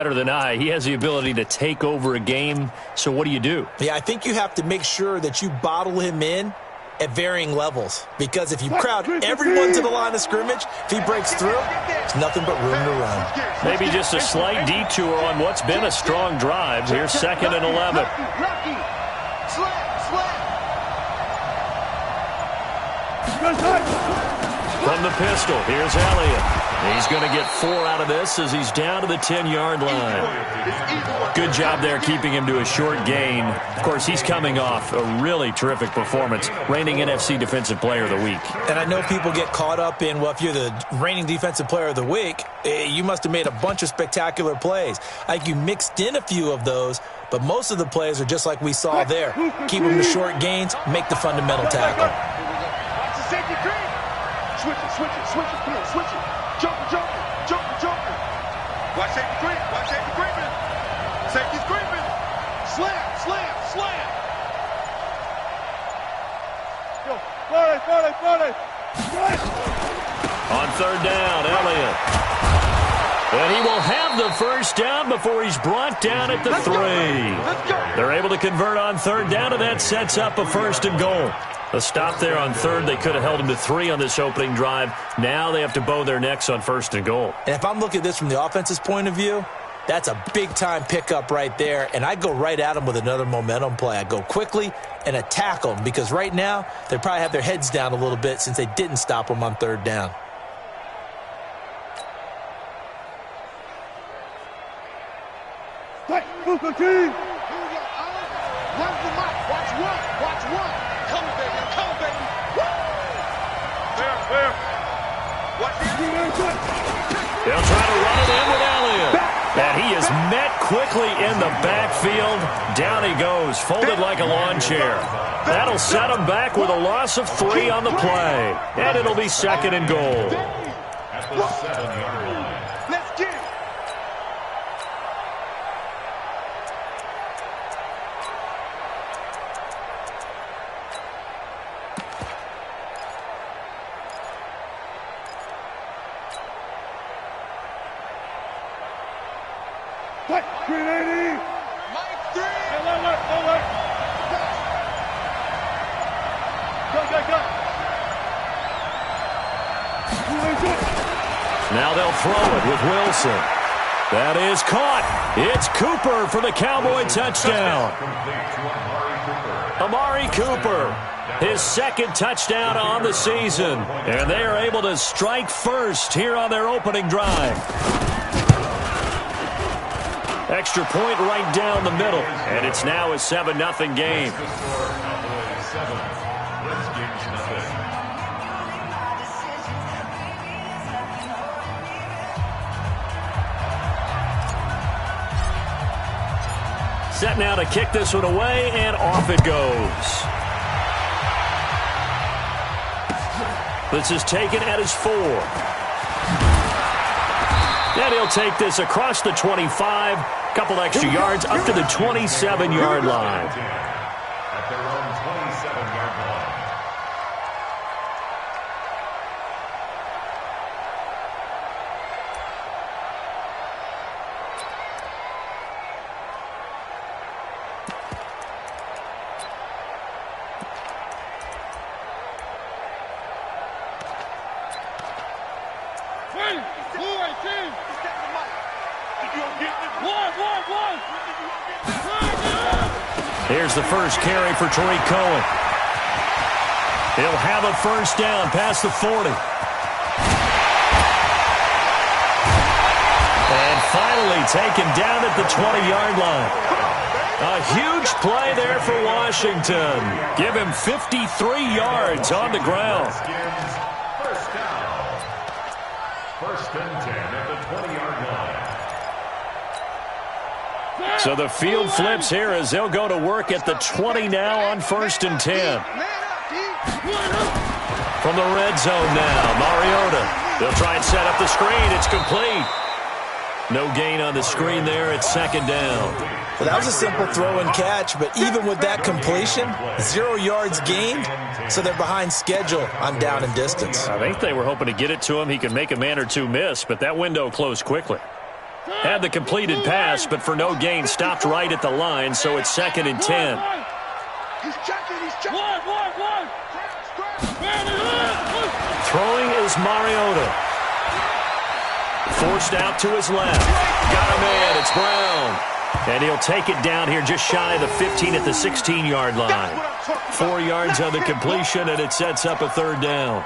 Better than I. He has the ability to take over a game. So what do you do? Yeah, I think you have to make sure that you bottle him in at varying levels. Because if you crowd everyone to the line of scrimmage, if he breaks through, there's nothing but room to run. Maybe just a slight detour on what's been a strong drive. Here's 2nd and 11. From the pistol, here's Elliott. He's going to get 4 out of this as he's down to the 10-yard line. Good job there keeping him to a short gain. Of course, he's coming off a really terrific performance, reigning NFC Defensive Player of the Week. And I know people get caught up in, well, if you're the reigning Defensive Player of the Week, you must have made a bunch of spectacular plays. I think you mixed in a few of those, but most of the plays are just like we saw there. Keep them to short gains, make the fundamental tackle. Switch it, come on, switch it. Jumper. Watch safety creep, watch safety creeping. Safety's creeping. Slam. Go, 40. On 3rd down, Elliott. And he will have the 1st down before he's brought down at the 3. They're able to convert on 3rd down, and that sets up a 1st and goal. A stop there on 3rd. They could have held him to 3 on this opening drive. Now they have to bow their necks on 1st and goal. And if I'm looking at this from the offense's point of view, that's a big-time pickup right there. And I go right at them with another momentum play. I go quickly and attack them because right now they probably have their heads down a little bit since they didn't stop them on 3rd down. They'll try to run it in with Elliott. And he is met quickly in the backfield. Down he goes, folded like a lawn chair. That'll set him back with a loss of 3 on the play. And it'll be 2nd and goal. At the 7-yard line. Let's get it. What? 380. Mike 3. Alert. Go. Now they'll throw it with Wilson. That is caught. It's Cooper for the Cowboy touchdown. Amari Cooper, his 2nd touchdown on the season. And they are able to strike first here on their opening drive. Extra point right down the middle. And it's now a 7-0 game. Set now to kick this one away, and off it goes. This is taken at his 4. And he'll take this across the 25, couple extra yards up to the 27-yard line. At their own 27-yard line. Here's the first carry for Tariq Cohen. He'll have a 1st down past the 40. And finally taken down at the 20-yard line. A huge play there for Washington. Give him 53 yards on the ground. First down. 1st and 10 at the 20-yard line. So the field flips here as they'll go to work at the 20 now on 1st and 10. From the red zone now, Mariota. They'll try and set up the screen. It's complete. No gain on the screen there. It's 2nd down. Well, that was a simple throw and catch, but even with that completion, 0 yards gained, so they're behind schedule on down and distance. I think they were hoping to get it to him. He could make a man or two miss, but that window closed quickly. Had the completed pass, but for no gain, stopped right at the line, so it's 2nd and 10. He's checking. One. Throwing is Mariota. Forced out to his left. Got a man. It's Brown. And he'll take it down here just shy of the 15 at the 16-yard line. 4 yards on the completion, and it sets up a 3rd down.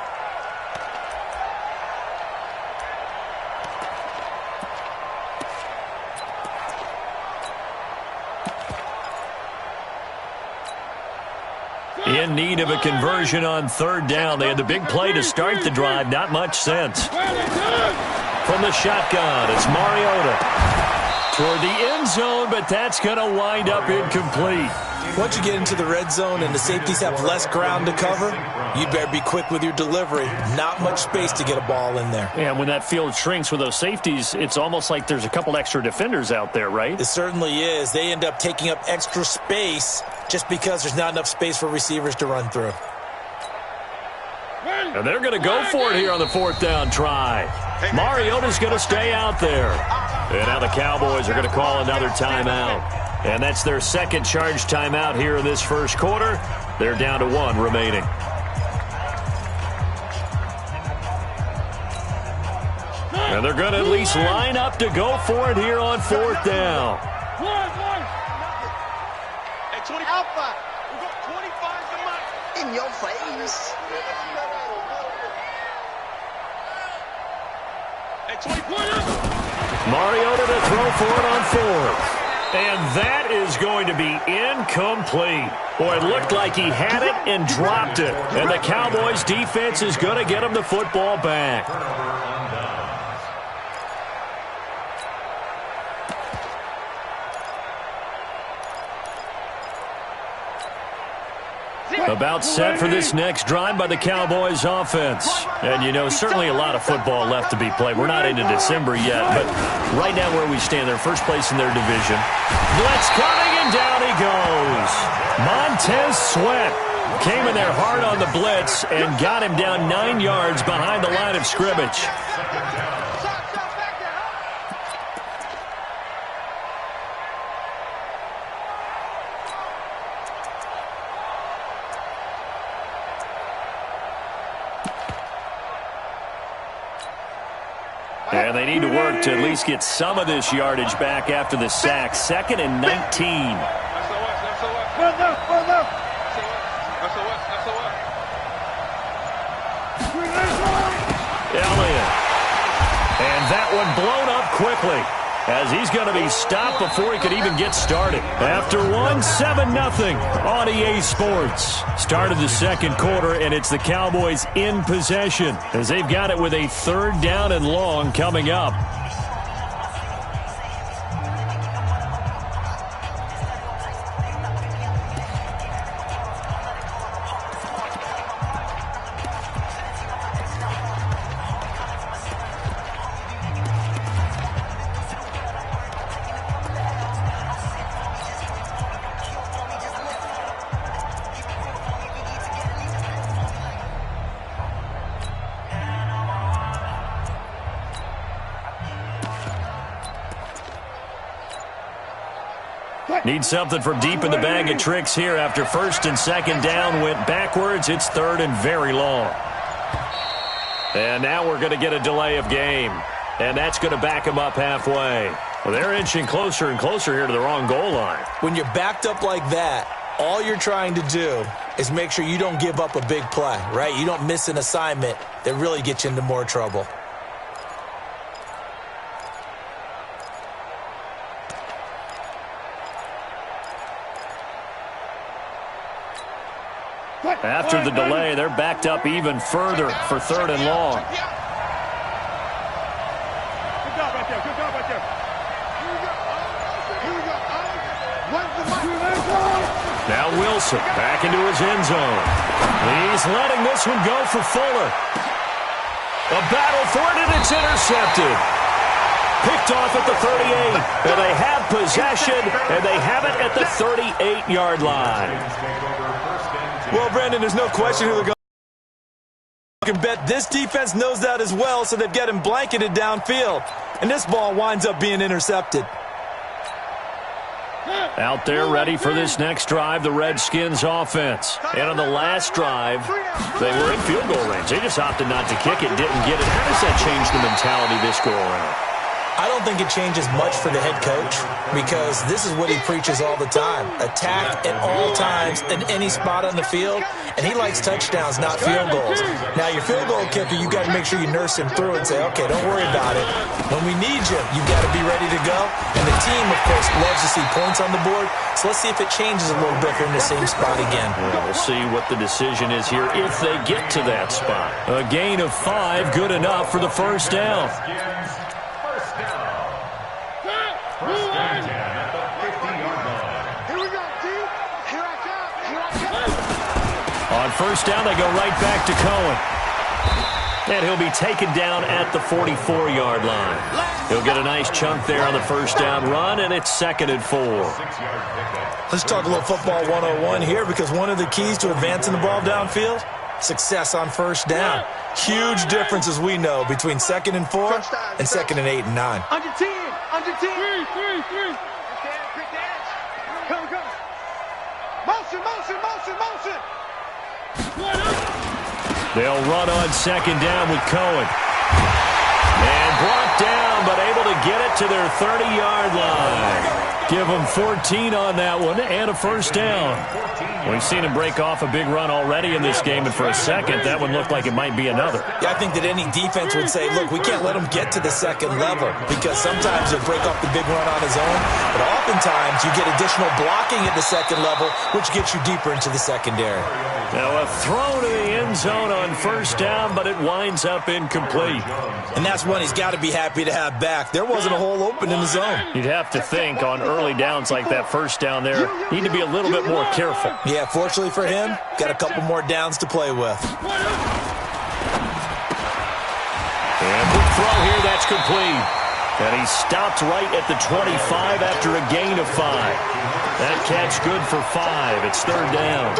In need of a conversion on 3rd down. They had the big play to start the drive. Not much sense. From the shotgun, it's Mariota. Toward the end zone, but that's going to wind up incomplete. Once you get into the red zone and the safeties have less ground to cover, you better be quick with your delivery. Not much space to get a ball in there. Yeah, when that field shrinks with those safeties, it's almost like there's a couple extra defenders out there, right? It certainly is. They end up taking up extra space just because there's not enough space for receivers to run through. And they're going to go for it here on the 4th down try. Mariota's going to stay out there. And now the Cowboys are going to call another timeout. And that's their 2nd charge timeout here in this 1st quarter. They're down to 1 remaining. And they're going to at least line up to go for it here on 4th down. Alpha, we got 25 to match. In your face. Mariota to throw for it on 4th. And that is going to be incomplete. Boy, it looked like he had it and dropped it. And the Cowboys defense is going to get him the football back. About set for this next drive by the Cowboys offense. And, you know, certainly a lot of football left to be played. We're not into December yet, but right now where we stand, they're first place in their division. Blitz coming, and down he goes. Montez Sweat came in there hard on the blitz and got him down 9 yards behind the line of scrimmage. And they need to work to at least get some of this yardage back after the sack. 2nd and 19. Elliott. And that one blown up quickly, as he's going to be stopped before he could even get started. After 7-0 on EA Sports. Started the 2nd quarter, and it's the Cowboys in possession, as they've got it with a 3rd down and long coming up. Need something from deep in the bag of tricks here after 1st and 2nd down went backwards. It's 3rd and very long. And now we're going to get a delay of game. And that's going to back them up halfway. Well, they're inching closer and closer here to the wrong goal line. When you're backed up like that, all you're trying to do is make sure you don't give up a big play, right? You don't miss an assignment that really gets you into more trouble. After the delay, they're backed up even further for 3rd and long. Good job right there. Good job right there. Now Wilson back into his end zone. He's letting this one go for Fuller. A battle for it, and it's intercepted. Picked off at the 38. And they have possession, and they have it at the 38-yard line. Well, Brandon, there's no question who they're going to. You can bet this defense knows that as well, so they've got him blanketed downfield. and this ball winds up being intercepted. Out there ready for this next drive, the Redskins offense. And on the last drive, they were in field goal range. They just opted not to kick it, didn't get it. How does that change the mentality this go around? I don't think it changes much for the head coach because this is what he preaches all the time. Attack at all times in any spot on the field, and he likes touchdowns, not field goals. Now, your field goal kicker, you got to make sure you nurse him through and say, okay, don't worry about it. When we need you, you got to be ready to go. And the team, of course, loves to see points on the board, so let's see if it changes a little bit if they're in the same spot again. Yeah, we'll see what the decision is here if they get to that spot. A gain of 5, good enough for the first down. On first down, they go right back to Cohen. And he'll be taken down at the 44-yard line. He'll get a nice chunk there on the first down run, and it's 2nd and 4. Let's talk a little football 101 here because one of the keys to advancing the ball downfield, success on first down. Huge difference, as we know, between 2nd and 4 and 2nd and 8 and 9. Under 10, under 10. 3. Quick dance. Come. Motion. They'll run on 2nd down with Cohen. And brought down, but able to get it to their 30-yard line. Give them 14 on that one and a first down. We've seen him break off a big run already in this game, and for a second, that one looked like it might be another. Yeah, I think that any defense would say, look, we can't let him get to the second level because sometimes he'll break off the big run on his own, but oftentimes you get additional blocking at the second level, which gets you deeper into the secondary. Now a throw to the end zone on first down, but it winds up incomplete. And that's one he's got to be happy to have back. There wasn't a hole open in the zone. You'd have to think on early downs like that first down there, need to be a little bit more careful. Yeah, fortunately for him, got a couple more downs to play with. And big throw here, that's complete. And he stopped right at the 25 after a gain of 5. That catch good for 5. It's 3rd down.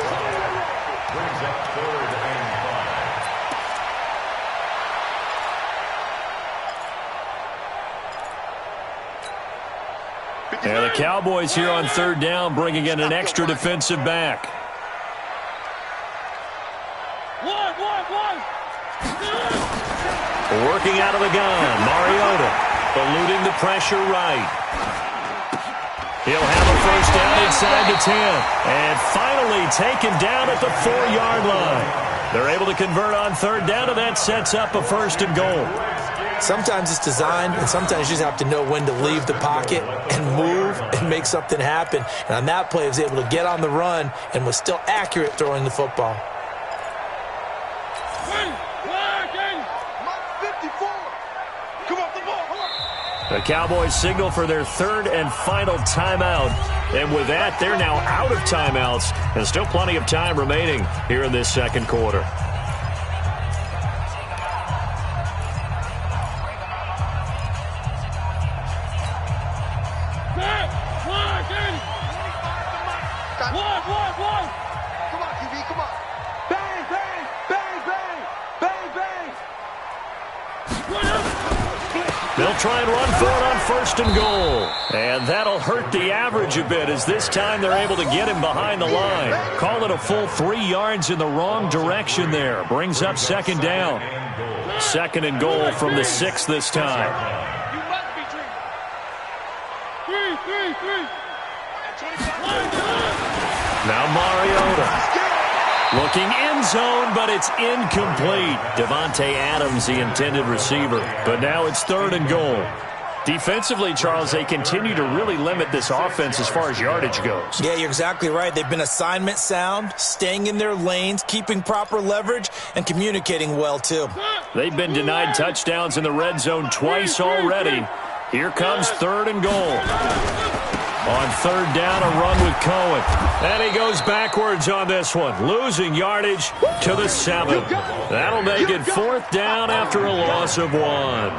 And the Cowboys here on 3rd down, bringing in an extra defensive back. Working out of the gun, Mariota eluding the pressure right. He'll have a first down inside the 10. And finally taken down at the 4-yard line. They're able to convert on 3rd down, and that sets up a 1st and goal. Sometimes it's designed, and sometimes you just have to know when to leave the pocket and move and make something happen. And on that play, he was able to get on the run and was still accurate throwing the football. 54. Come off the ball. The Cowboys signal for their 3rd and final timeout. And with that, they're now out of timeouts. And still plenty of time remaining here in this 2nd quarter. They'll try and run for it on 1st and goal. And that'll hurt the average a bit as this time they're able to get him behind the line. Call it a full 3 yards in the wrong direction there. Brings up 2nd down. 2nd and goal from the 6 this time. Now Mariota. Looking end zone, but it's incomplete. Devontae Adams, the intended receiver. But now it's 3rd and goal. Defensively, Charles, they continue to really limit this offense as far as yardage goes. Yeah, you're exactly right. They've been assignment sound, staying in their lanes, keeping proper leverage, and communicating well, too. They've been denied touchdowns in the red zone twice already. Here comes 3rd and goal. On 3rd down, a run with Cohen. And he goes backwards on this one, losing yardage to the 7. That'll make it 4th down after a loss of 1.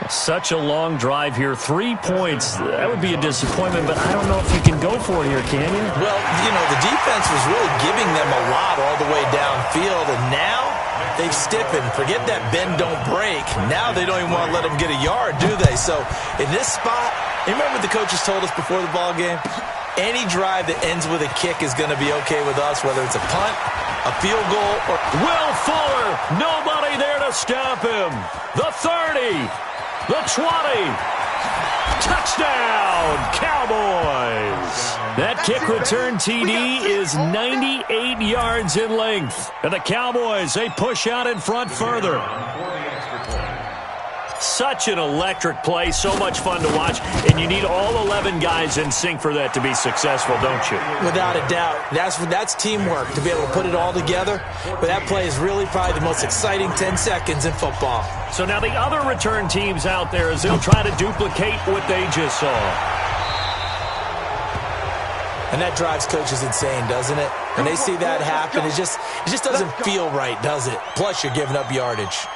Such a long drive here. 3 points. That would be a disappointment, but I don't know if you can go for it here, can you? Well, you know, the defense was really giving them a lot all the way downfield, and now They've stiffened. Forget that bend, don't break. Now they don't even want to let them get a yard, do they? So in this spot, you remember the coaches told us before the ball game? Any drive that ends with a kick is going to be okay with us, whether it's a punt, a field goal, or... Will Fuller, nobody there to stop him. The 30, the 20. Touchdown, Cowboys! That kick return TD is 98 yards in length. And the Cowboys, they push out in front further. Such an electric play, so much fun to watch, and you need all 11 guys in sync for that to be successful, don't you? Without a doubt. That's teamwork, to be able to put it all together. But that play is really probably the most exciting 10 seconds in football. So now the other return teams out there, as they'll try to duplicate what they just saw. And that drives coaches insane, doesn't it? When they see that happen, it just doesn't feel right, does it? Plus, you're giving up yardage.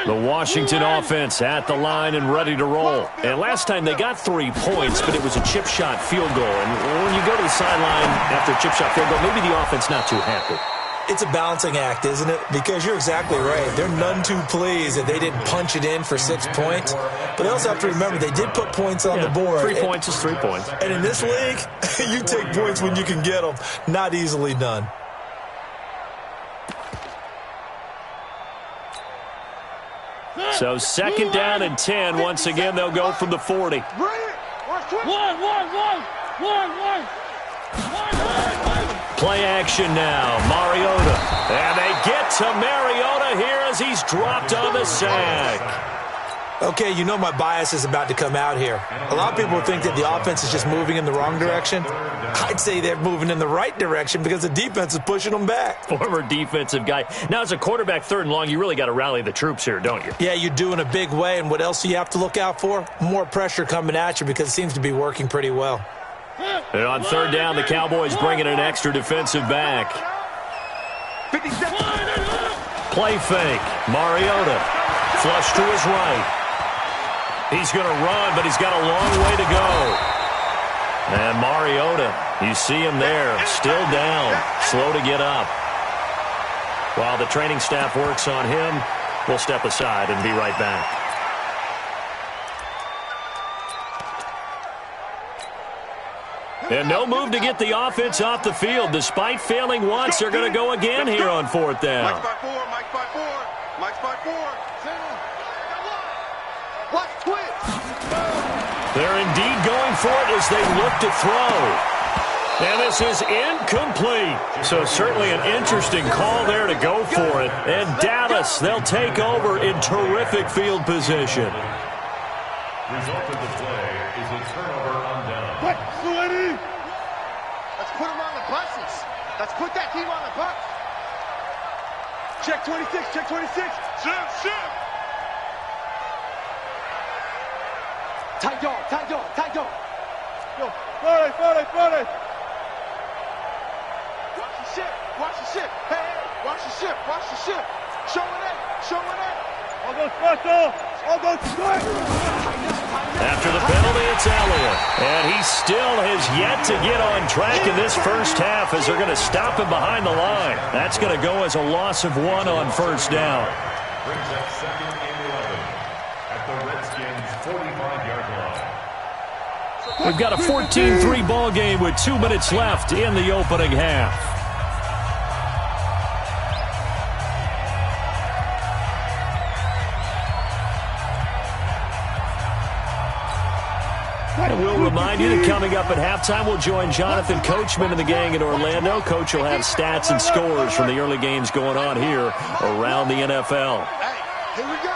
The Washington offense at the line and ready to roll. And last time they got 3 points, but it was a chip shot field goal. And when you go to the sideline after a chip shot field goal, maybe the offense not too happy. It's a balancing act, isn't it? Because you're exactly right. They're none too pleased that they didn't punch it in for 6 points. But they also have to remember they did put points on the board. 3 points is 3 points. And in this league, you take points when you can get them. Not easily done. So second down and 10. Once again, they'll go from the 40. Play action now. Mariota. And they get to Mariota here as he's dropped on the sack. Okay, you know my bias is about to come out here. A lot of people think that the offense is just moving in the wrong direction. I'd say they're moving in the right direction because the defense is pushing them back. Former defensive guy. Now, as a quarterback, 3rd and long, you really got to rally the troops here, don't you? Yeah, you do in a big way. And what else do you have to look out for? More pressure coming at you because it seems to be working pretty well. And on 3rd down, the Cowboys bringing an extra defensive back. 57. Play fake. Mariota. Flush to his right. He's going to run, but he's got a long way to go. And Mariota, you see him there, still down, slow to get up. While the training staff works on him, we'll step aside and be right back. And no move to get the offense off the field. Despite failing once, they're going to go again here on 4th down. Mike's by 4, Mike's by 4, Mike's by 4. Watch twitch. They're indeed going for it as they look to throw. And this is incomplete. So certainly an interesting call there to go for it. And Dallas, they'll take over in terrific field position. Result of the play is a turnover on down. What, Koolaid? Let's put them on the buses. Let's put that team on the bus. Check 26, check 26. Shift. Tight dog. Yo, 40. Watch the ship. Hey, watch the ship. Showing it. All go special. After the penalty, it's Elliott. And he still has yet to get on track in this first half as they're going to stop him behind the line. That's going to go as a loss of 1 on 1st down. Brings up 2nd and 11 at the Redskins' 45-yard line. We've got a 14-3 ball game with 2 minutes left in the opening half. And we'll remind you that coming up at halftime, we'll join Jonathan Coachman and the gang in Orlando. Coach will have stats and scores from the early games going on here around the NFL. Hey, here we go.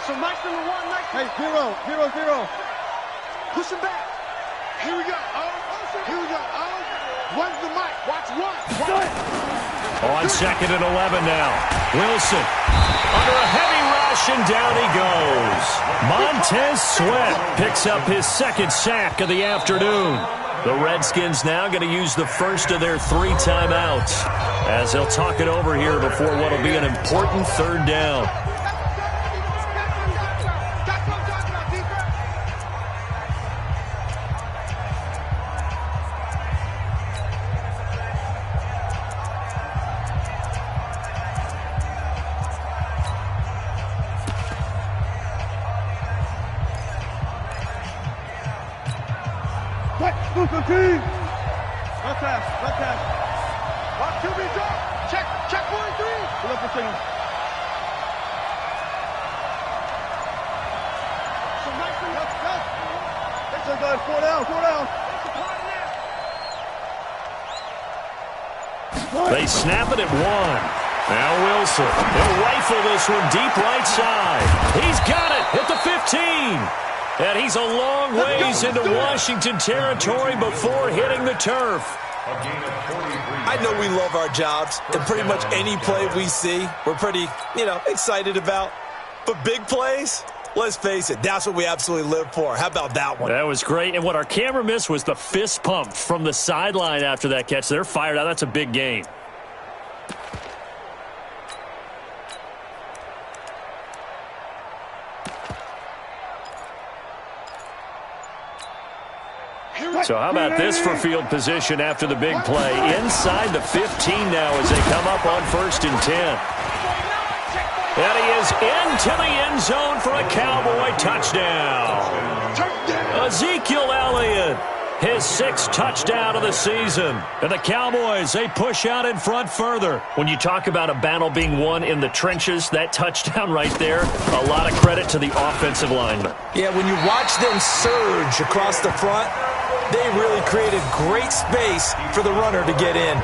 So Mike's number 1, Mike. Hey, 0. Push him back. Here we go. One's the mic. Watch 1. On 2nd and 11 now. Wilson under a heavy rush, and down he goes. Montez Sweat picks up his 2nd sack of the afternoon. The Redskins now going to use the first of their 3 timeouts as they'll talk it over here before what will be an important 3rd down. QB drop. Check 1 3. Pull up between them. So nicely, let's go. Let's go. 4 down. They snap it at 1. Now Wilson. He'll rifle this one deep right side. He's got it at the 15. And he's a long ways into Washington territory before hitting the turf. I know we love our jobs, and pretty much any play we see, we're pretty, excited about. But big plays, let's face it, that's what we absolutely live for. How about that one? That was great. And what our camera missed was the fist pump from the sideline after that catch. They're fired out. That's a big game. So how about this for field position after the big play? Inside the 15 now as they come up on 1st and 10. And he is into the end zone for a Cowboy touchdown. Ezekiel Elliott, his 6th touchdown of the season. And the Cowboys, they push out in front further. When you talk about a battle being won in the trenches, that touchdown right there, a lot of credit to the offensive linemen. Yeah, when you watch them surge across the front, they really created great space for the runner to get in.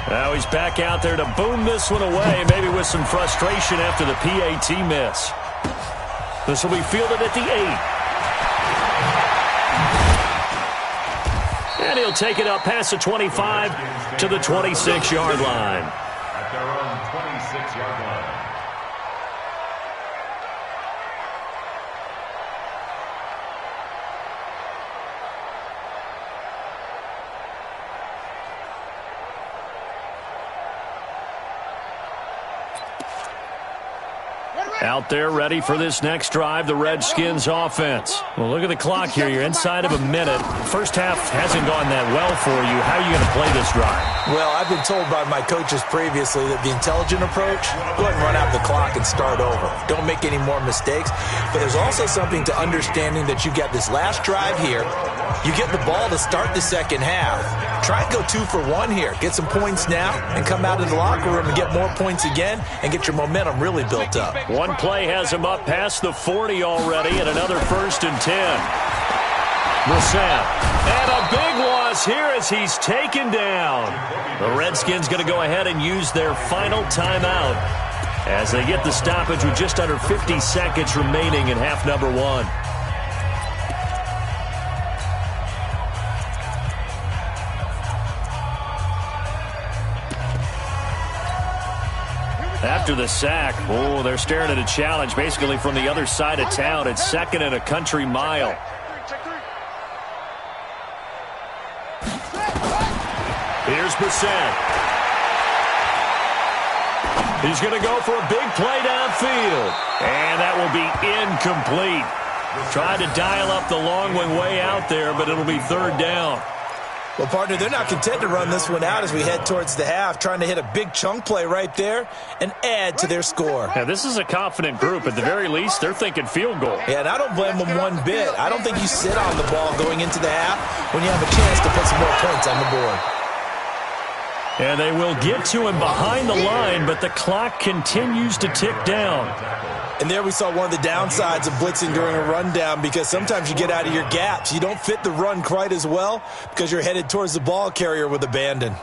Now he's back out there to boom this one away, maybe with some frustration after the PAT miss. This will be fielded at the 8. And he'll take it up past the 25 to the 26-yard line. At their own 26-yard line. Out there ready for this next drive, the Redskins offense. Well, look at the clock here. You're inside of a minute. First half hasn't gone that well for you. How are you going to play this drive? Well, I've been told by my coaches previously that the intelligent approach, go ahead and run out the clock and start over. Don't make any more mistakes. But there's also something to understanding that you get this last drive here. You get the ball to start the second half. Try and go 2 for 1 here. Get some points now and come out of the locker room and get more points again and get your momentum really built up. One play has him up past the 40 already, and another 1st and 10. Brissett. And a big loss here as he's taken down. The Redskins going to go ahead and use their final timeout as they get the stoppage with just under 50 seconds remaining in half number 1. After the sack, they're staring at a challenge basically from the other side of town. It's 2nd and a country mile. Here's Brissett. He's going to go for a big play downfield. And that will be incomplete. Tried to dial up the long one way out there, but it'll be 3rd down. Well, partner, they're not content to run this one out as we head towards the half, trying to hit a big chunk play right there and add to their score. Yeah, this is a confident group. At the very least, they're thinking field goal. Yeah, and I don't blame them one bit. I don't think you sit on the ball going into the half when you have a chance to put some more points on the board. And they will get to him behind the line, but the clock continues to tick down. And there we saw one of the downsides of blitzing during a rundown, because sometimes you get out of your gaps. You don't fit the run quite as well because you're headed towards the ball carrier with abandon.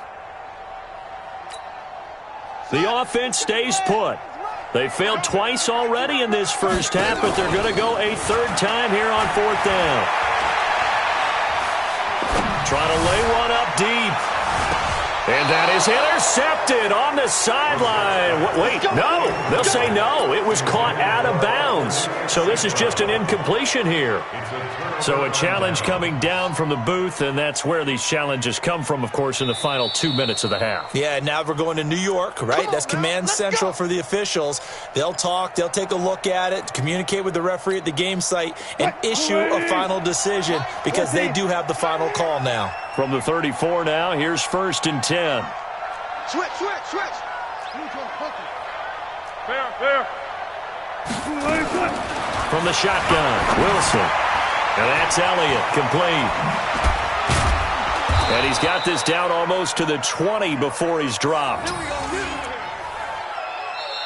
The offense stays put. They failed twice already in this first half, but they're going to go a 3rd time here on 4th down. Trying to lay one up deep. And that is intercepted on the sideline. Wait, no. They'll say no. It was caught out of bounds. So this is just an incompletion here. So a challenge coming down from the booth, and that's where these challenges come from, of course, in the final 2 minutes of the half. Yeah, now we're going to New York, right? That's command central for the officials. They'll talk, they'll take a look at it, communicate with the referee at the game site, and issue a final decision because they do have the final call now. From the 34 now, here's 1st and 10. Switch. Fair. From the shotgun, Wilson. And that's Elliott, complete. And he's got this down almost to the 20 before he's dropped.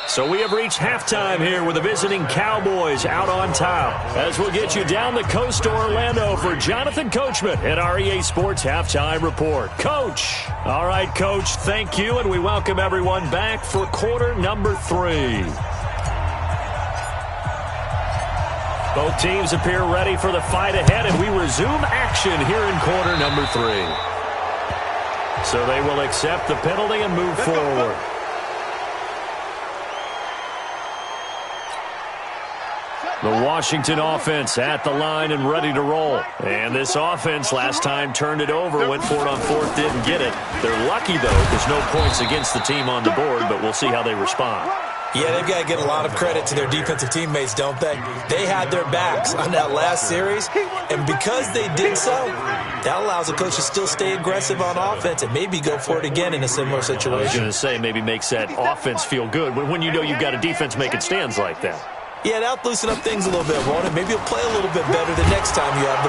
So we have reached halftime here with the visiting Cowboys out on top. As we'll get you down the coast to Orlando for Jonathan Coachman at our EA Sports Halftime Report. Coach. All right, Coach, thank you, and we welcome everyone back for quarter number 3. Both teams appear ready for the fight ahead, and we resume action here in quarter number 3. So they will accept the penalty and move forward. The Washington offense at the line and ready to roll. And this offense last time turned it over, went for it on 4th, didn't get it. They're lucky, though, there's no points against the team on the board, but we'll see how they respond. Yeah, they've got to get a lot of credit to their defensive teammates, don't they? They had their backs on that last series, and because they did so, that allows the coach to still stay aggressive on offense and maybe go for it again in a similar situation. I was going to say maybe makes that offense feel good when you know you've got a defense making stands like that. Yeah, that'll loosen up things a little bit, won't it? Maybe you'll play a little bit better the next time you have the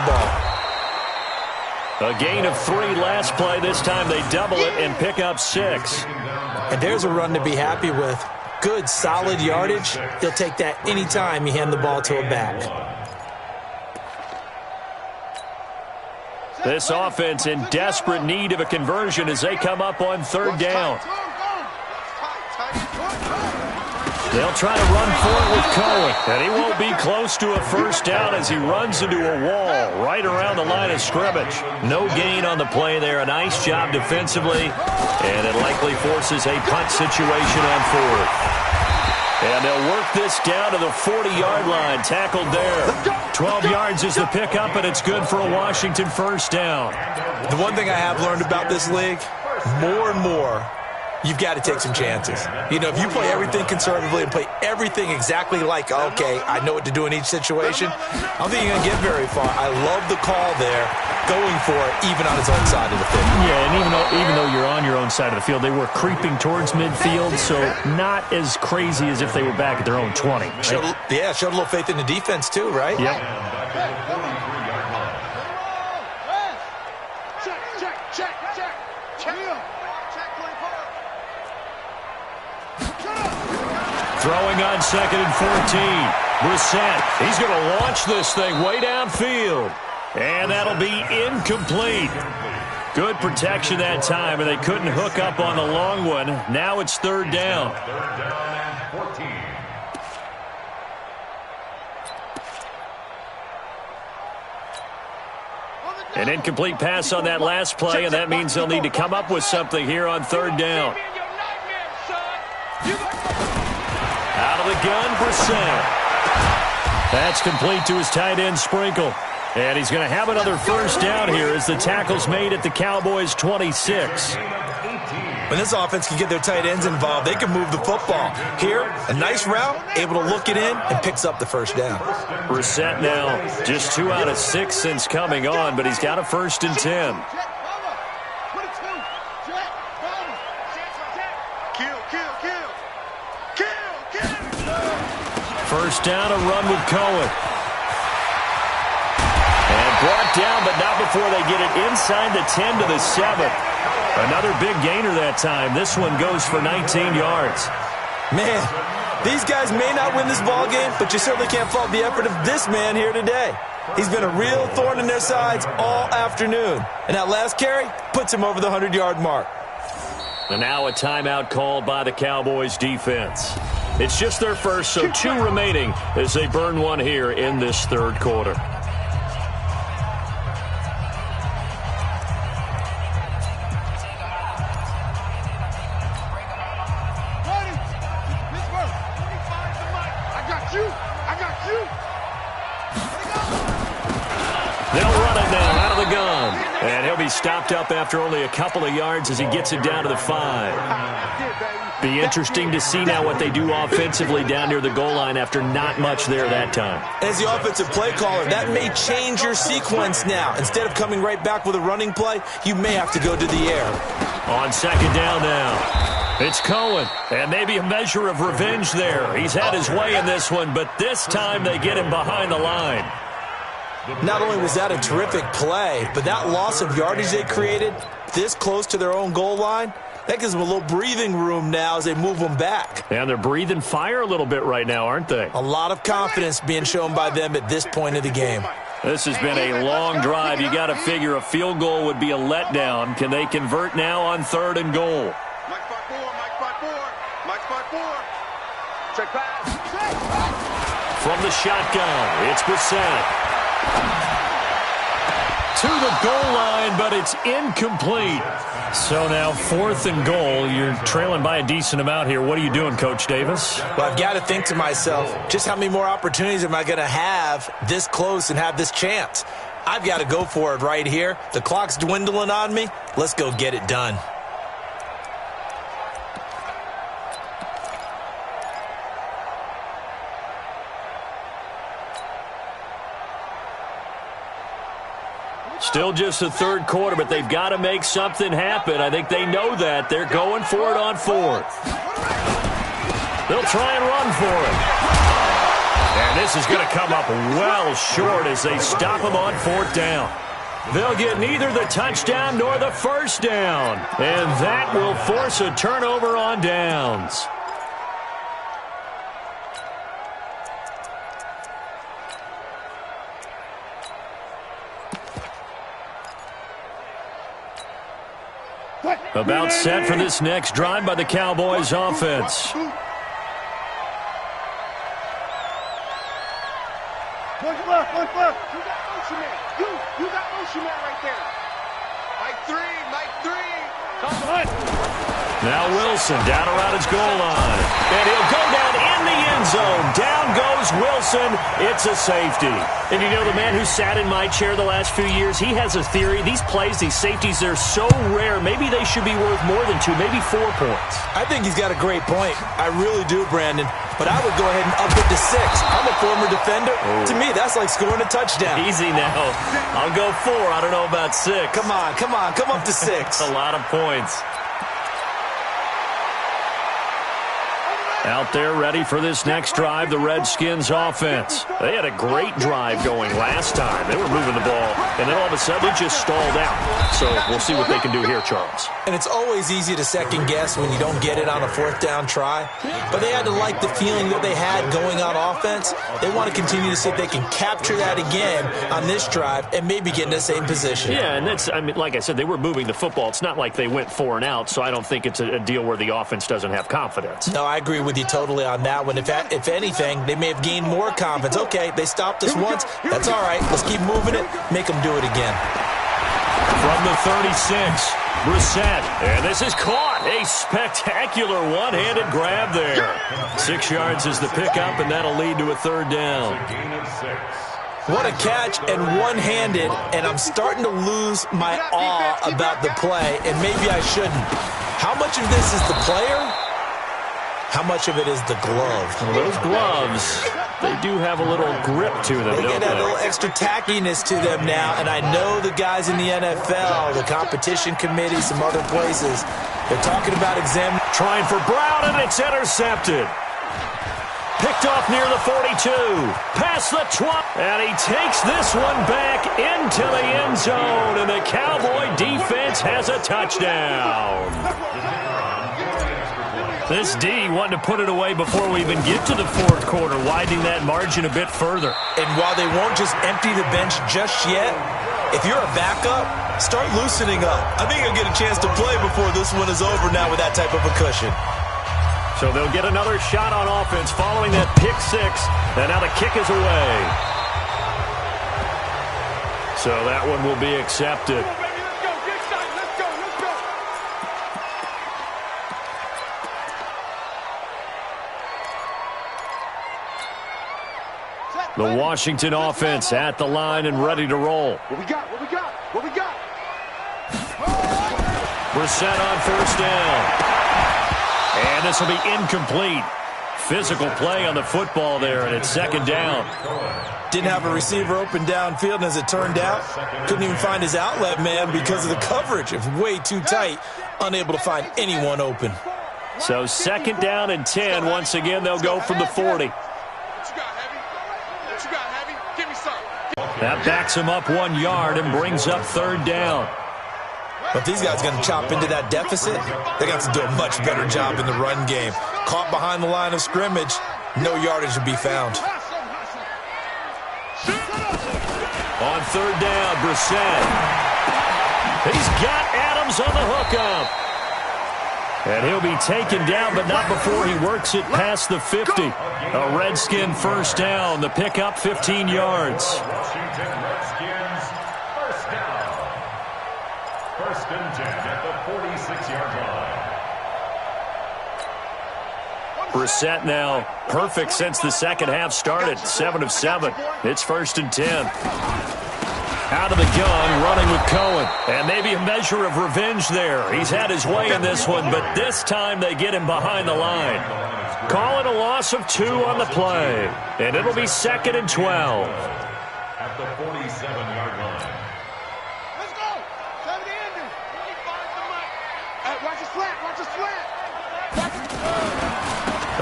ball. A gain of 3 last play. This time they double it and pick up 6. And there's a run to be happy with. Good, solid yardage. He'll take that anytime you hand the ball to a back. This offense in desperate need of a conversion as they come up on 3rd down. They'll try to run for it with Cohen, and he won't be close to a first down as he runs into a wall right around the line of scrimmage. No gain on the play there. A nice job defensively, and it likely forces a punt situation on 4th. And they'll work this down to the 40-yard line, tackled there. 12 yards is the pickup, and it's good for a Washington first down. The one thing I have learned about this league, more and more, you've got to take some chances. You know, if you play everything conservatively and play everything exactly like, okay, I know what to do in each situation, I don't think you're going to get very far. I love the call there, going for it, even on his own side of the field. Yeah, and even though you're on your own side of the field, they were creeping towards midfield, so not as crazy as if they were back at their own 20. Right? Showed a little faith in the defense too, right? Yep. Throwing on 2nd and 14. Brissett, he's going to launch this thing way downfield. And that'll be incomplete. Good protection that time, and they couldn't hook up on the long one. Now it's 3rd down. 3rd down, 14. An incomplete pass on that last play, and that means they'll need to come up with something here on 3rd down. Out of the gun, Brissett. That's complete to his tight end, Sprinkle. And he's going to have another first down here as the tackle's made at the Cowboys' 26. When this offense can get their tight ends involved, they can move the football. Here, a nice route, able to look it in, and picks up the first down. Brissett now just 2 out of 6 since coming on, but he's got a 1st and 10. First down, a run with Cohen. And brought down, but not before they get it inside the 10 to the 7. Another big gainer that time. This one goes for 19 yards. Man, these guys may not win this ball game, but you certainly can't fault the effort of this man here today. He's been a real thorn in their sides all afternoon. And that last carry puts him over the 100-yard mark. And now a timeout called by the Cowboys defense. It's just their first, so 2 remaining as they burn one here in this 3rd quarter. They'll run it now out of the gun. And he'll be stopped up after only a couple of yards as he gets it down to the 5. Be interesting to see now what they do offensively down near the goal line after not much there that time. As the offensive play caller, that may change your sequence now. Instead of coming right back with a running play, you may have to go to the air. On 2nd down now, it's Cohen, and maybe a measure of revenge there. He's had his way in this one, but this time they get him behind the line. Not only was that a terrific play, but that loss of yardage they created this close to their own goal line, that gives them a little breathing room now as they move them back. And they're breathing fire a little bit right now, aren't they? A lot of confidence being shown by them at this point of the game. This has been a long drive. You got to figure a field goal would be a letdown. Can they convert now on 3rd and goal? Mike spot 4, Mike spot 4, Mike spot 4. Check pass. From the shotgun, it's Brissett. To the goal line, but it's incomplete. So now 4th and goal. You're trailing by a decent amount here. What are you doing, Coach Davis? Well, I've got to think to myself, just how many more opportunities am I going to have this close and have this chance? I've got to go for it right here. The clock's dwindling on me. Let's go get it done. Still just the 3rd quarter, but they've got to make something happen. I think they know that. They're going for it on 4th. They'll try and run for it. And this is going to come up well short as they stop them on 4th down. They'll get neither the touchdown nor the first down. And that will force a turnover on downs. About set for this next drive by the Cowboys offense. Look. You got motion man. You got motion man right there. Mike 3. Now Wilson down around his goal line. And he'll go down in the end zone. Down goes Wilson. It's a safety. And you know, the man who sat in my chair the last few years, he has a theory. These plays, these safeties, they're so rare. Maybe they should be worth more than 2, maybe 4 points. I think he's got a great point. I really do, Brandon. But I would go ahead and up it to 6. I'm a former defender. To me, that's like scoring a touchdown. Easy now. I'll go 4. I don't know about 6. Come on. Come up to 6. A lot of points. Out there ready for this next drive, the Redskins offense. They had a great drive going last time. They were moving the ball, and then all of a sudden it just stalled out. So we'll see what they can do here, Charles. And it's always easy to second guess when you don't get it on a 4th down try. But they had to like the feeling that they had going on offense. They want to continue to see if they can capture that again on this drive and maybe get in the same position. Yeah, and that's, I mean, like I said, they were moving the football. It's not like they went 4 and out, so I don't think it's a deal where the offense doesn't have confidence. No, I agree with you totally on that one. If anything, they may have gained more confidence. Okay, they stopped us once. That's all right. Let's keep moving it. Make them do it again. From the 36, Brissett. And this is caught. A spectacular one-handed grab there. 6 yards is the pickup, and that'll lead to a 3rd down. What a catch and one-handed, and I'm starting to lose my awe about the play, and maybe I shouldn't. How much of this is the player? How much of it is the glove? Well, those gloves, they do have a little grip to them, They don't get that they? little extra tackiness to them now, and I know the guys in the NFL, the competition committee, some other places, they're talking about examining. Trying for Brown, and it's intercepted. Picked off near the 42. Past the 20. And he takes this one back into the end zone, and the Cowboy defense has a touchdown. This D wanting to put it away before we even get to the 4th quarter, widening that margin a bit further. And while they won't just empty the bench just yet, if you're a backup, start loosening up. I think you'll get a chance to play before this one is over now with that type of a cushion. So they'll get another shot on offense following that pick 6, and now the kick is away. So that one will be accepted. The Washington offense at the line and ready to roll. What we got? We're set on 1st down. And this will be incomplete. Physical play on the football there, and it's 2nd down. Didn't have a receiver open downfield, and as it turned out, couldn't even find his outlet man because of the coverage. It was way too tight, unable to find anyone open. So 2nd down and 10. Once again, they'll go from the 40. That backs him up 1 yard and brings up third down. But if these guys are going to chop into that deficit, they're going to have to do a much better job in the run game. Caught behind the line of scrimmage, no yardage would be found. On third down, Brissett. He's got Adams on the hookup. And he'll be taken down, but not before he works it past the 50. A Redskin first down. The pickup, 15 yards. Washington Redskins first down. First and 10 at the 46-yard line. Brissett now perfect since the second half started. 7 of 7. It's first and 10. Out of the gun, running with Cohen. And maybe a measure of revenge there. He's had his way in this one, but this time they get him behind the line. Call it a loss of 2 on the play. And it'll be second and 12. At the 47-yard line. Let's go. 70 Andrew. 25 to Mike. Watch the slant. Watch the slant.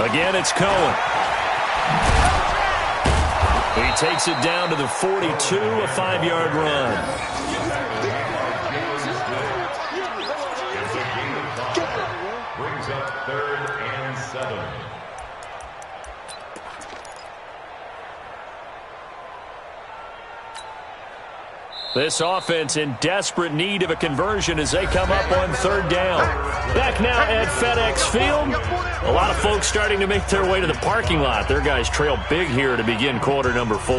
Again, it's Cohen. He takes it down to the 42, a 5-yard run. Brings up third and 7. This offense in desperate need of a conversion as they come up on third down. Back now at FedEx Field. A lot of folks starting to make their way to the parking lot. Their guys trail big here to begin quarter number 4.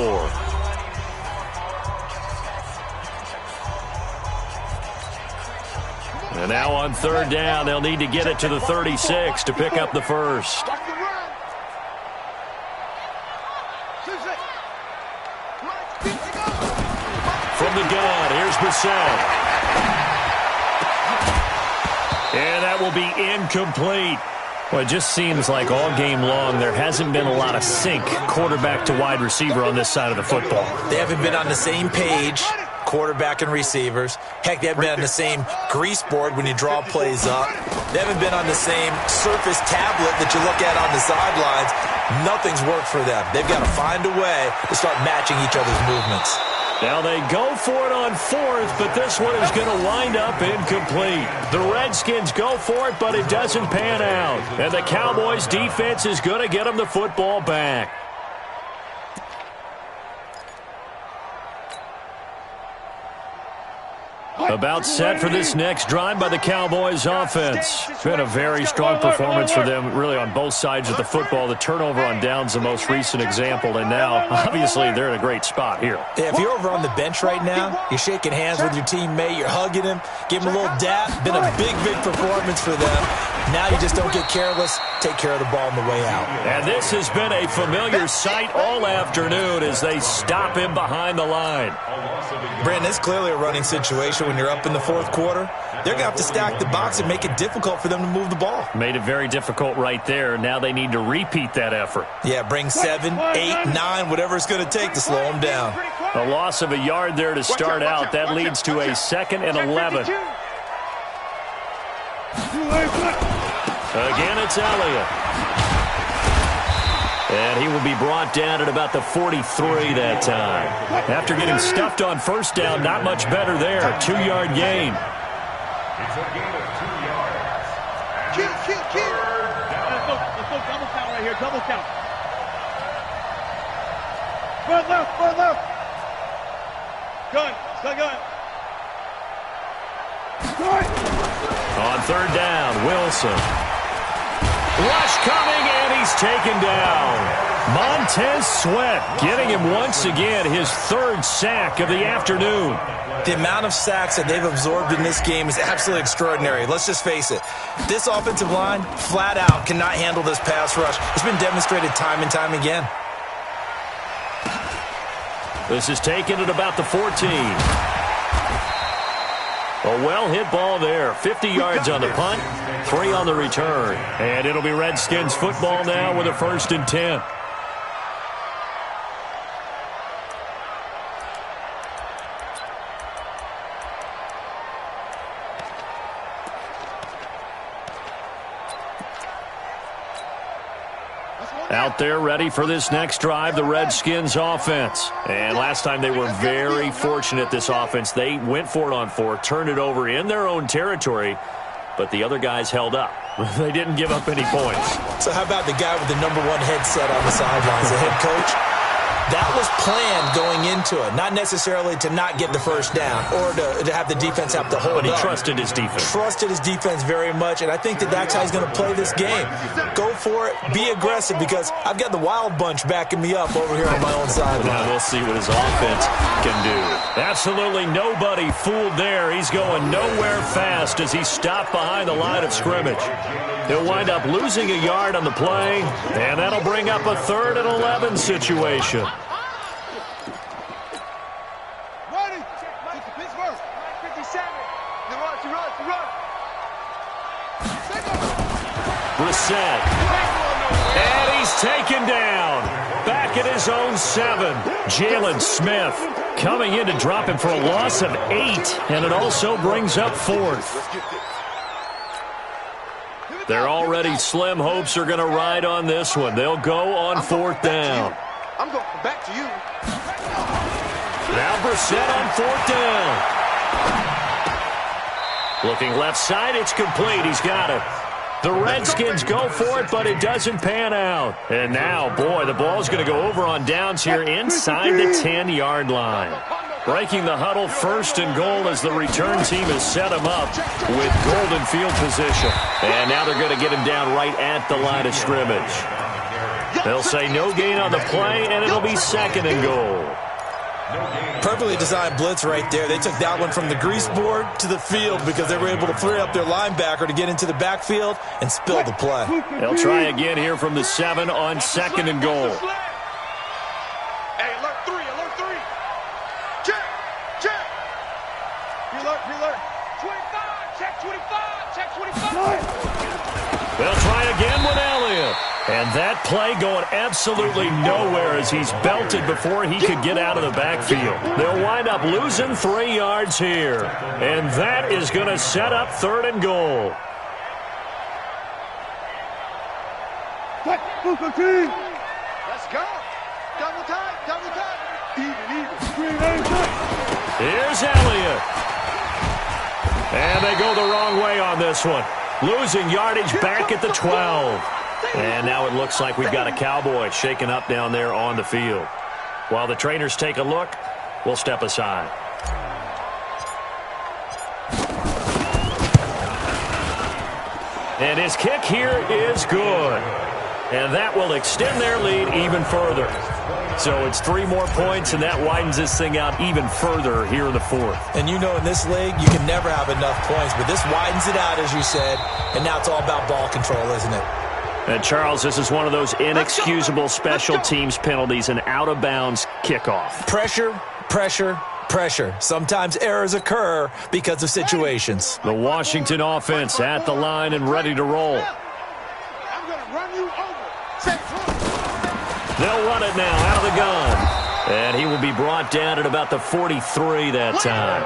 And now on third down, they'll need to get it to the 36 to pick up the first. From the gun, here's Brissett. And that will be incomplete. Well, it just seems like all game long there hasn't been a lot of sync quarterback to wide receiver on this side of the football. They haven't been on the same page, quarterback and receivers. Heck, they haven't been on the same grease board when you draw plays up. They haven't been on the same surface tablet that you look at on the sidelines. Nothing's worked for them. They've got to find a way to start matching each other's movements. Now they go for it on fourth, but this one is going to wind up incomplete. The Redskins go for it, but it doesn't pan out. And the Cowboys' defense is going to get them the football back. About set for this next drive by the Cowboys offense. It's been a very strong performance for them, really, on both sides of the football. The turnover on downs the most recent example, and now, obviously, they're in a great spot here. Yeah, if you're over on the bench right now, you're shaking hands with your teammate, you're hugging him, give him a little dap. Been a big, big performance for them. Now you just don't get careless. Take care of the ball on the way out. And this has been a familiar sight all afternoon as they stop him behind the line. Brandon, it's clearly a running situation when you're up in the fourth quarter. They're going to have to stack the box and make it difficult for them to move the ball. Made it very difficult right there. Now they need to repeat that effort. Yeah, bring 7, 8, 9, whatever it's going to take to slow them down. A loss of a yard there to start out. That leads to a 2nd and 11. Again, it's Elliott. And he will be brought down at about the 43 that time. After getting stuffed on first down, not much better there. 2-yard gain. It's a gain of 2 yards. Kill. Let's go double count right here. Double count. Run left. Gun. On third down, Wilson. Rush coming, and he's taken down. Montez Sweat getting him once again his 3rd sack of the afternoon. The amount of sacks that they've absorbed in this game is absolutely extraordinary. Let's just face it. This offensive line, flat out, cannot handle this pass rush. It's been demonstrated time and time again. This is taken at about the 14. A well-hit ball there. 50 yards on the punt, 3 on the return. And it'll be Redskins football now with a 1st and 10. Out there ready for this next drive, the Redskins offense. And last time they were very fortunate, this offense. They went for it on 4, turned it over in their own territory, but the other guys held up. They didn't give up any points. So how about the guy with the #1 headset on the sidelines, the head coach? That was planned going into it, not necessarily to not get the first down or to have the defense have to hold up. But he trusted his defense. Trusted his defense very much, and I think that's how he's going to play this game. Go for it, be aggressive, because I've got the wild bunch backing me up over here on my own sideline. Now we'll see what his offense can do. Absolutely nobody fooled there. He's going nowhere fast as he stopped behind the line of scrimmage. He'll wind up losing a yard on the play, and that'll bring up a 3rd and 11 situation. Brissett. And he's taken down. Back at his own 7. Jalen Smith coming in to drop him for a loss of 8. And it also brings up 4th. Their already slim hopes are going to ride on this one. They'll go on 4th down. I'm going back to you. Now Brissett on 4th down. Looking left side, it's complete. He's got it. The Redskins go for it, but it doesn't pan out. And now, boy, the ball's going to go over on downs here inside the 10-yard line. Breaking the huddle, 1st and goal as the return team has set him up with golden field position. And now they're going to get him down right at the line of scrimmage. They'll say no gain on the play, and it'll be 2nd and goal. Perfectly designed blitz right there. They took that one from the grease board to the field because they were able to free up their linebacker to get into the backfield and spill the play. They'll try again here from the 7 on 2nd and goal. Hey, alert 3, alert 3. Check, check. Alert, 25, check 25, check 25. They'll try again with Elliott. And that play going absolutely nowhere as he's belted before he could get out of the backfield. They'll wind up losing 3 yards here. And that is going to set up 3rd and goal. Let's go. Double time, double time. Even. Here's Elliott. And they go the wrong way on this one. Losing yardage back at the 12. And now it looks like we've got a Cowboy shaken up down there on the field. While the trainers take a look, we'll step aside. And his kick here is good. And that will extend their lead even further. So it's 3 more points, and that widens this thing out even further here in the 4th. And you know in this league, you can never have enough points, but this widens it out, as you said, and now it's all about ball control, isn't it? And Charles, this is one of those inexcusable special teams penalties, an out-of-bounds kickoff. Pressure, pressure, pressure. Sometimes errors occur because of situations. The Washington offense at the line and ready to roll. I'm going to run you over. They'll run it now out of the gun. And he will be brought down at about the 43 that time.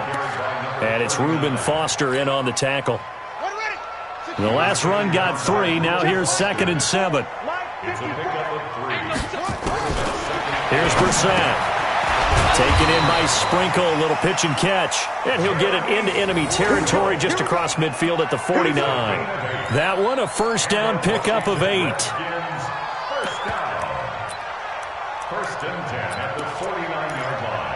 And it's Reuben Foster in on the tackle. The last run got 3. Now here's 2nd and 7. Here's Brissett. Taken in by Sprinkle. A little pitch and catch. And he'll get it into enemy territory just across midfield at the 49. That one, a 1st down pickup of 8. First and 10 at the 49-yard line.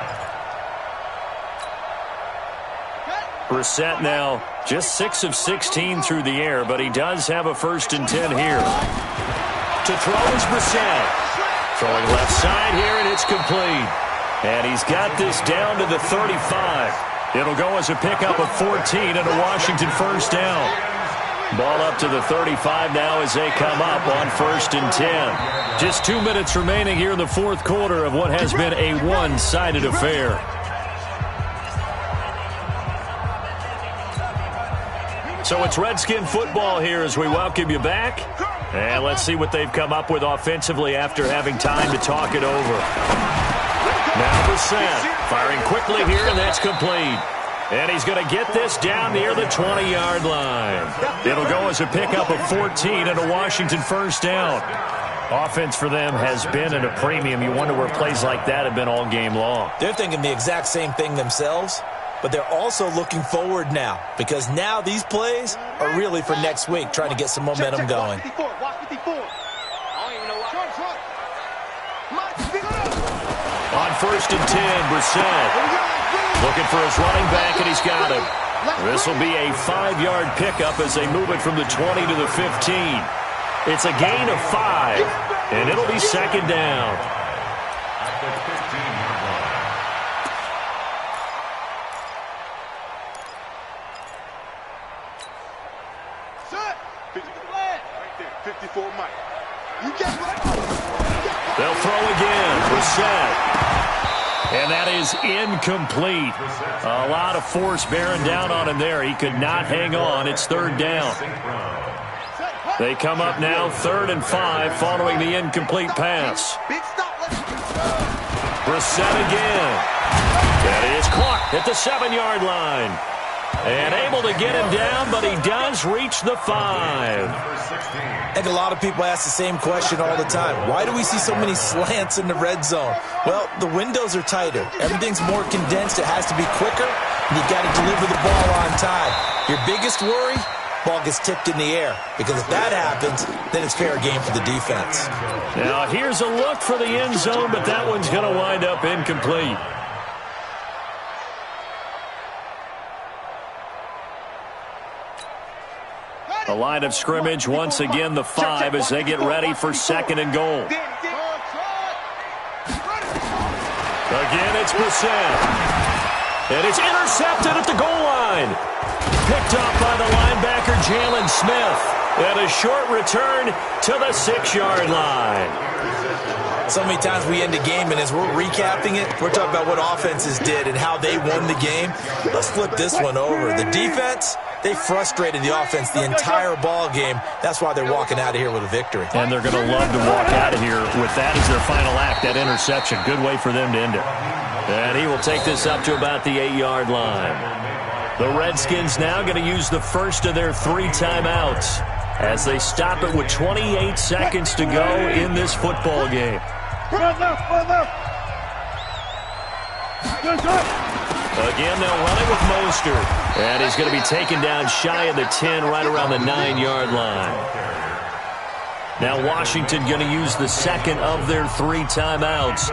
Brissett now just 6 of 16 through the air, but he does have a 1st and 10 here. To throw is Brissett. Throwing left side here, and it's complete. And he's got this down to the 35. It'll go as a pickup of 14 and a Washington 1st down. Ball up to the 35 now as they come up on 1st and 10. Just 2 minutes remaining here in the 4th quarter of what has been a one-sided affair. So it's Redskin football here as we welcome you back. And let's see what they've come up with offensively after having time to talk it over. Now Brissett firing quickly here, and that's complete. And he's going to get this down near the 20-yard line. It'll go as a pickup of 14 and a Washington 1st down. Offense for them has been at a premium. You wonder where plays like that have been all game long. They're thinking the exact same thing themselves, but they're also looking forward now because now these plays are really for next week, trying to get some momentum going. On 1st and 10, Brissett looking for his running back, and he's got him. This will be a 5-yard pickup as they move it from the 20 to the 15. It's a gain of 5, and it'll be 2nd down. At the 15-yard line. Set. 54 Mike. You get what? They'll throw again. Brissett. And that is incomplete. A lot of force bearing down on him there. He could not hang on. It's 3rd down. They come up now 3rd and 5 following the incomplete pass. Brissett again. That is clocked at the 7-yard line. And able to get him down, but he does reach the 5. I think a lot of people ask the same question all the time. Why do we see so many slants in the red zone? Well, the windows are tighter. Everything's more condensed. It has to be quicker, and you've got to deliver the ball on time. Your biggest worry? Ball gets tipped in the air, because if that happens, then it's fair game for the defense. Now, here's a look for the end zone, but that one's going to wind up incomplete. The line of scrimmage, once again, the 5 as they get ready for 2nd and goal. Again, it's Brissett. And it's intercepted at the goal line. Picked up by the linebacker, Jalen Smith. And a short return to the 6-yard line. So many times we end a game, and as we're recapping it, we're talking about what offenses did and how they won the game. Let's flip this one over. The defense, they frustrated the offense the entire ball game. That's why they're walking out of here with a victory. And they're going to love to walk out of here with that as their final act, that interception. Good way for them to end it. And he will take this up to about the 8-yard line. The Redskins now going to use the first of their 3 timeouts as they stop it with 28 seconds to go in this football game. Run left. Again, they'll run it with Mostert. And he's going to be taken down shy of the 10, right around the 9-yard line. Now Washington going to use the second of their 3 timeouts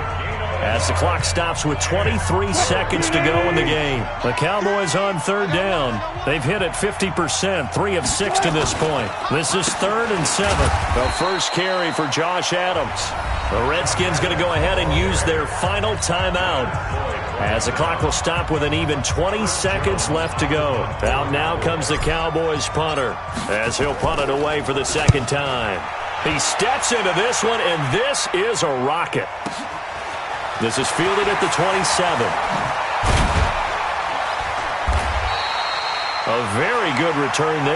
as the clock stops with 23 seconds to go in the game. The Cowboys on 3rd down. They've hit it 50%, 3 of 6 to this point. This is 3rd and 7. The first carry for Josh Adams. The Redskins going to go ahead and use their final timeout as the clock will stop with an even 20 seconds left to go. Out now comes the Cowboys punter as he'll punt it away for the 2nd time. He steps into this one, and this is a rocket. This is fielded at the 27. A very good return there.